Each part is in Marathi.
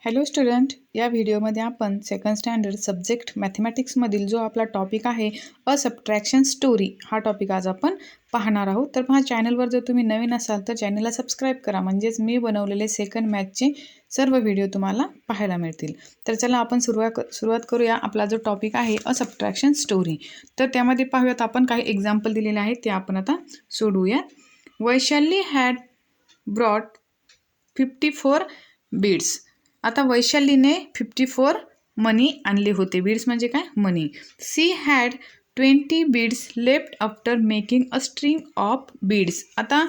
हॅलो स्टुडंट, या व्हिडिओमध्ये आपण सेकंड स्टँडर्ड सब्जेक्ट मॅथमॅटिक्समधील जो आपला टॉपिक आहे अ सबट्रॅक्शन स्टोरी हा टॉपिक आज आपण पाहणार आहोत. तर पहा, चॅनलवर जर तुम्ही नवीन असाल तर चॅनलला सबस्क्राईब करा, म्हणजेच मी बनवलेले सेकंड मॅथचे सर्व व्हिडिओ तुम्हाला पाहायला मिळतील. तर चला आपण सुरुवात करूया. आपला जो टॉपिक आहे अ सबट्रॅक्शन स्टोरी, तर त्यामध्ये पाहूयात आपण काही एक्झाम्पल दिलेले आहेत ते आपण आता सोडवूया. Vaishali had brought 54 beads. आता वैशालीने 54 मनी आणले होते. बीड्स म्हणजे काय? मनी. She had 20 beads left after making a string of beads. आता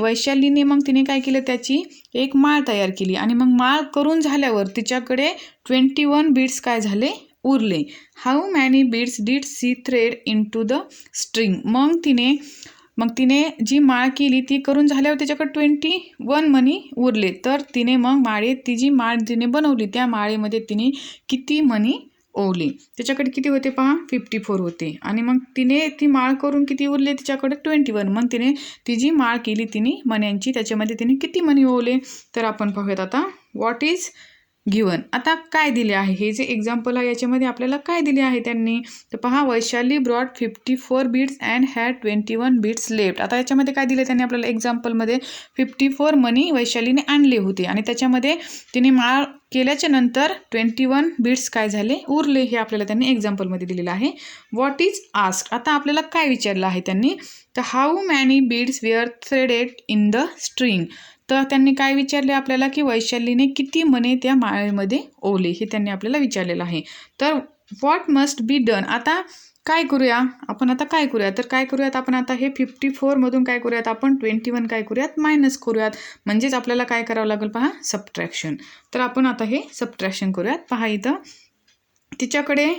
वैशालीने मग तिने काय केलं, त्याची एक माळ तयार केली आणि मग माळ करून झाल्यावर तिच्याकडे 21 बीड्स काय झाले, उरले. How many beads did she thread into the string. मग तिने जी माळ केली ती करून झाल्यावर त्याच्याकडे 21 मनी उरले. तर तिने मग ती जी माळ तिने बनवली त्या माळेमध्ये तिने किती मनी ओवले. त्याच्याकडे किती होते पहा, 54 होते. आणि मग तिने ती माळ करून किती उरले, तिच्याकडे 21. मग तिने ती जी माळ केली तिने मण्यांची, त्याच्यामध्ये तिने किती मनी ओवले. तर आपण पाहूयात आता व्हॉट इज गिवन. आता काय दिले आहे, हे जे एक्झाम्पल आहे याच्यामध्ये आपल्याला काय दिले आहे त्यांनी. तर पहा, Vaishali brought 54 beads and had 21 beads left. आता याच्यामध्ये काय दिले त्यांनी आपल्याला एक्झाम्पलमध्ये, 54 मनी वैशालीने आणले होते आणि त्याच्यामध्ये तिने माळ केल्याच्या नंतर 21 बीड्स काय झाले, उरले. हे आपल्याला त्यांनी एक्झाम्पलमध्ये दिलेलं आहे. What is asked. आता आपल्याला काय विचारलं आहे त्यांनी, तर how many beads were threaded in the string. तर त्यांनी काय विचारले आपल्याला, की वैशालीने किती मणी त्या माळेमध्ये ओवले, हे त्यांनी आपल्याला विचारलेलं आहे. तर व्हॉट मस्ट बी डन. आता काय करूया आपण, तर काय करूयात आपण आता, हे 54 मधून काय करूयात आपण, 21 काय करूयात, मायनस करूयात. म्हणजेच आपल्याला काय करावं लागेल पहा, सबट्रॅक्शन. तर आपण आता हे सबट्रॅक्शन करूयात. पहा इथं तिच्याकडे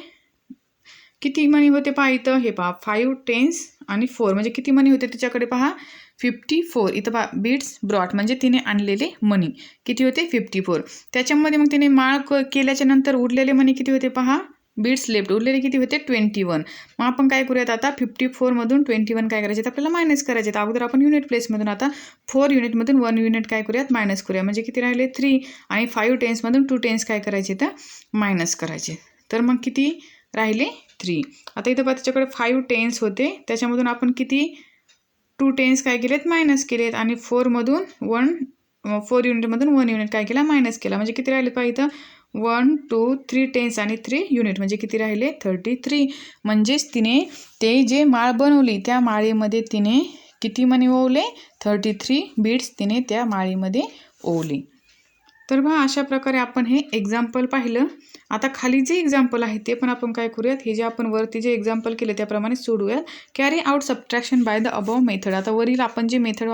किती मनी होते पहा, इथं हे पहा 5 10 आणि 4 म्हणजे किती मनी होते तिच्याकडे पहा, 54. इथं पहा बीड्स ब्रॉट म्हणजे तिने आणलेले मनी किती होते, 54. त्याच्यामध्ये मग तिने माळ केल्याच्या नंतर उरलेले मनी किती होते पहा, बीड्स लेफ्ट उरलेले किती होते, 21. मग आपण काय करूयात आता, 54 मधून 21 काय करायचे, आपल्याला मायनस करायचे. अगोदर आपण युनिट प्लेसमधून आता 4 युनिटमधून 1 युनिट काय करूयात, मायनस करूया. म्हणजे किती राहिले, 3. आणि 5 टेन्समधून 2 टेन्स काय करायचे, तर मायनस करायचे. तर मग किती राहिले, 3. आता इथं पहा त्याच्याकडे 5 टेन्स होते, त्याच्यामधून आपण किती 2 टेन्स काय केलेत, मायनस केलेत. आणि 4 युनिटमधून 1 युनिट काय केला, मायनस केला. म्हणजे किती राहिले पहा इथं, 1 2 3 टेन्स आणि 3 युनिट म्हणजे किती राहिले, 33. म्हणजेच तिने ते जे माळ बनवली त्या माळेमध्ये तिने किती मनी ओवले, 33 बीड्स तिने त्या माळेमध्ये ओवले. तर पहा, अशा प्रकारे आपण हे एक्झाम्पल पाहिलं. आता खाली जे एक्झाम्पल आहे ते पण आपण काय करूयात, हे जे आपण वरती जे एक्झाम्पल केले त्याप्रमाणे सोडूयात. Carry out subtraction by the above method. आता वरील आपण जे मेथड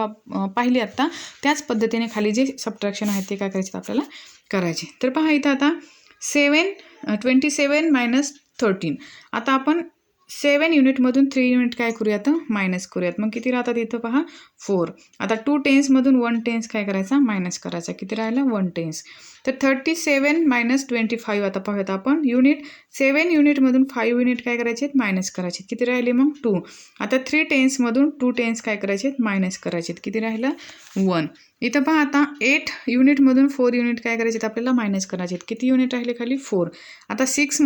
पाहिली आत्ता त्याच पद्धतीने खाली जे सबट्रॅक्शन आहे ते काय करायचे, आपल्याला करायचे. तर पहा इथं आता 27 मायनस 13. आता आपण 7 युनिटमधून 3 युनिट काय करूयात, मायनस करूयात. मग किती राहतात इथं पहा, 4. आता 2 टेन्समधून 1 टेन्स काय करायचा, मायनस करायचा. किती राहिला, 1 टेन्स. तर 37 मायनस 25. आता पाहूयात आपण युनिट, 7 युनिटमधून 5 युनिट काय करायचे, मायनस करायचे. किती राहिले मग, 2. आता 3 टेन्समधून 2 टेन्स काय करायचे, मायनस करायचे. किती राहिलं, 1. इथं पहा आता 8 युनिटमधून 4 युनिट काय करायचे, आपल्याला मायनस करायचे. किती युनिट राहिले खाली, 4. आता 6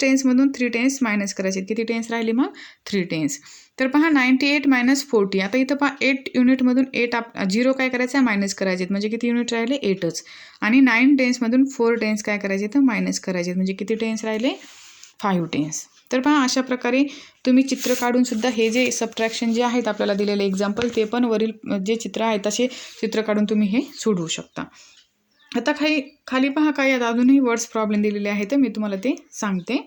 टेन्समधून 3 टेन्स मायनस करायचे. किती टेन्स राहिले मग, 3 टेन्स. तर पहा 98 मायनस 40. आता इथं पहा 8 युनिटमधून 0 काय करायचं, मायनस करायचे. म्हणजे किती युनिट राहिले, 8च. आणि 9 टेन्समधून 4 टेन्स काय करायचे, तर मायनस करायचे. म्हणजे किती टेन्स राहिले, 5 टेन्स. तर पहा, अशा प्रकारे तुम्ही चित्र काढून सुद्धा हे जे सबट्रॅक्शन जे आहेत आपल्याला दिलेले एक्झाम्पल, ते पण वरील जे चित्र आहे तसे चित्र काढून तुम्ही हे सोडवू शकता. आता खाली पहा, काही अजूनही वर्ड्स प्रॉब्लेम दिलेले आहेत, मी तुम्हाला ते सांगते.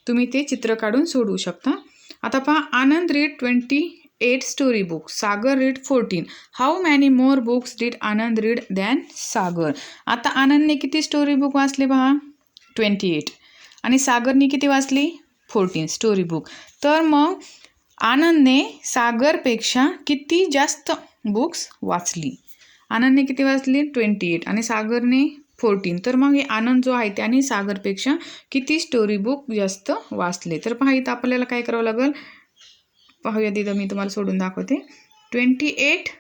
तुम्ही ते चित्र काढून सोडवू शकता. आता पहा, Anand read 28 story book, Sagar read 14. How many more books did Anand read than Sagar. आता आनंदने किती स्टोरी बुक वाचले पहा, 28. आणि सागरने किती वाचली, 14 स्टोरी बुक. तर मग आनंदने सागरपेक्षा किती जास्त बुक्स वाचली. आनंदने किती वाचली, 28. आणि सागरने 14. तर मग हे आनंद जो आहे त्याने सागरपेक्षा किती स्टोरी बुक जास्त वाचले. तर पहा इथं आपल्याला काय करावं लागेल, पाहूया. तिथं मी तुम्हाला सोडून दाखवते. 28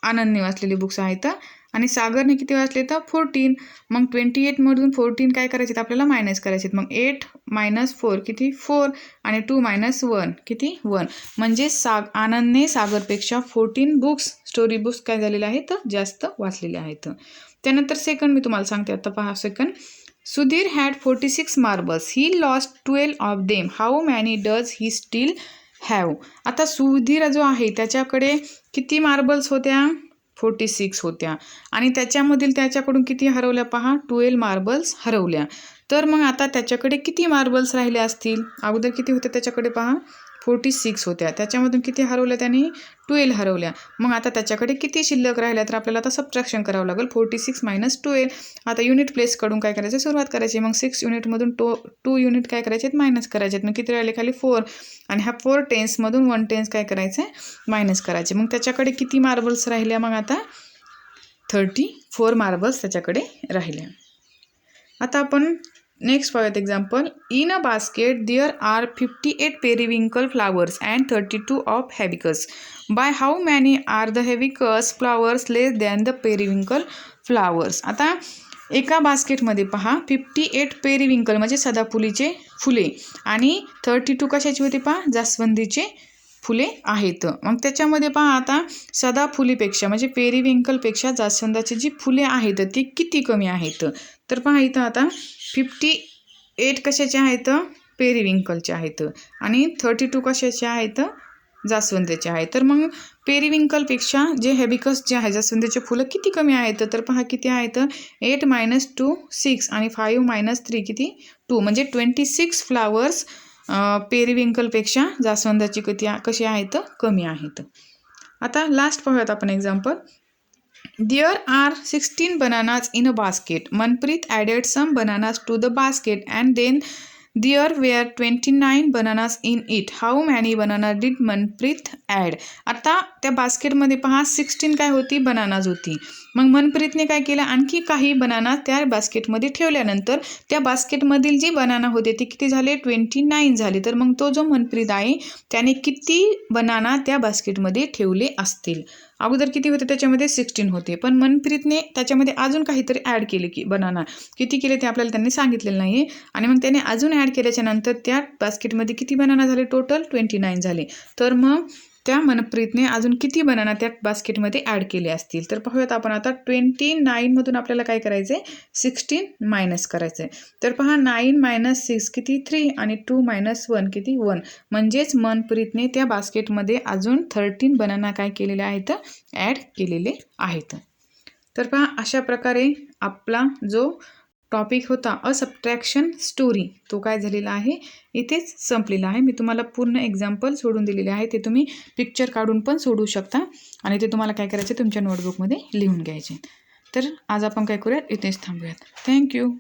आनंदने वाचलेली बुक्स आहेत आणि सागरने किती वाचले तर 14. मग 28मधून 14 काय करायचे आपल्याला मायनस करायचे. मग 8 - 4 किती 4 आणि 2 - 1 किती 1. म्हणजे आनंदने सागरपेक्षा 14 बुक्स स्टोरी बुक्स काय झालेले आहेत जास्त वाचलेले आहेत. त्यानंतर सेकंड मी तुम्हाला सांगते. आता पहा second. Sudhir had 46 marbles. He lost 12 of them. How many does he still have. आता सुधीर जो आहे त्याच्याकडे किती मार्बल्स होत्या 46 होत्या आणि त्याच्याकडून किती हरवल्या पहा 12 मार्बल्स हरवल्या. तर मग आता त्याच्याकडे किती मार्बल्स राहिले असतील. अगोदर किती होते त्याच्याकडे पहा 46 होत्या. त्याच्यामधून किती हरवल्या त्याने 12 हरवल्या. मग आता त्याच्याकडे किती शिल्लक राहिल्या तर आपल्याला आता सबट्रॅक्शन करावं लागेल. 46 - 12. आता युनिट प्लेसकडून काय करायचं सुरुवात करायची. मग 6 युनिटमधून 2 युनिट काय करायचे मायनस करायचे. मग किती राहिले खाली 4 आणि ह्या 4 टेन्समधून 1 टेन्स काय करायचं मायनस करायचे. मग त्याच्याकडे किती मार्बल्स राहिल्या मग आता 34 मार्बल्स त्याच्याकडे राहिल्या. आता आपण नेक्स्ट पाहूयात example. In a basket there are 58 periwinkle flowers and 32 of hibiscus. By how many are the hibiscus flowers less than the periwinkle flowers. आता एका बास्केटमध्ये पहा 58 पेरिविंकल म्हणजे सदाफुलीचे फुले आणि 32 कशाची होती पहा जास्वंदीचे फुले आहेत. मग त्याच्यामध्ये पहा आता सदाफुलीपेक्षा म्हणजे पेरिविंकलपेक्षा जास्वंदाची जी फुले आहेत ती किती कमी आहेत. तर पहा इथं आता 58 कशाचे आहेत पेरिविंकलचे आहेत आणि 32 कशाचे आहेत जास्वंदीचे आहेत. तर मग पेरिविंकलपेक्षा जे हॅबिकस जे आहे जास्वंदीचे फुलं किती कमी आहेत. तर पहा किती आहेत 8 - 2 6 आणि 5 - 3 किती 2 म्हणजे 26 फ्लावर्स पेरिविंकलपेक्षा जास्वंदाची कशी आहेत कमी आहेत. आता लास्ट पाहूयात आपण example. There are 16 bananas in a basket. Manpreet added some bananas to the basket and then there were 29 bananas in it. How many bananas did Manpreet add? आता त्या बास्केटमध्ये पहा 16 काय होती बनानाज होती. मग मनप्रीतने काय केलं आणखी काही बनाना त्या बास्केटमध्ये ठेवल्यानंतर त्या बास्केटमधील जी बनाना होते ते किती झाले 29 झाले. तर मग तो जो मनप्रीत आहे त्याने किती बनाना त्या बास्केटमध्ये ठेवले असतील. अगोदर किती होते त्याच्यामध्ये 16 होते पण मनप्रीतने त्याच्यामध्ये अजून काहीतरी ॲड केले की बनाना किती केले ते आपल्याला त्यांनी सांगितलेलं नाही आणि मग त्याने अजून ॲड केल्याच्या नंतर त्या बास्केटमध्ये किती बनाना झाले टोटल 29 झाले. तर मग त्या मनप्रीतने अजून किती बनाना त्या बास्केटमध्ये ॲड केले असतील. तर पाहूयात आपण आता 29मधून आपल्याला काय करायचं आहे 16 मायनस करायचं आहे. तर पहा 9 - 6 किती 3 आणि 2 - 1 किती 1 म्हणजेच मनप्रीतने त्या बास्केटमध्ये अजून 13 बनाना काय केलेले आहेत ॲड केलेले आहेत. तर पहा अशा प्रकारे आपला जो टॉपिक होता अ सबट्रॅक्शन स्टोरी तो काय झालेला आहे इथेच संपलेला आहे. मी तुम्हाला पूर्ण एक्झाम्पल सोडून दिलेले आहे. ते तुम्ही पिक्चर काढून पण सोडू शकता आणि ते तुम्हाला काय करायचे तुमच्या नोटबुकमध्ये लिहून घ्यायचे. तर आज आपण काय करूयात इथेच थांबूयात. थँक्यू.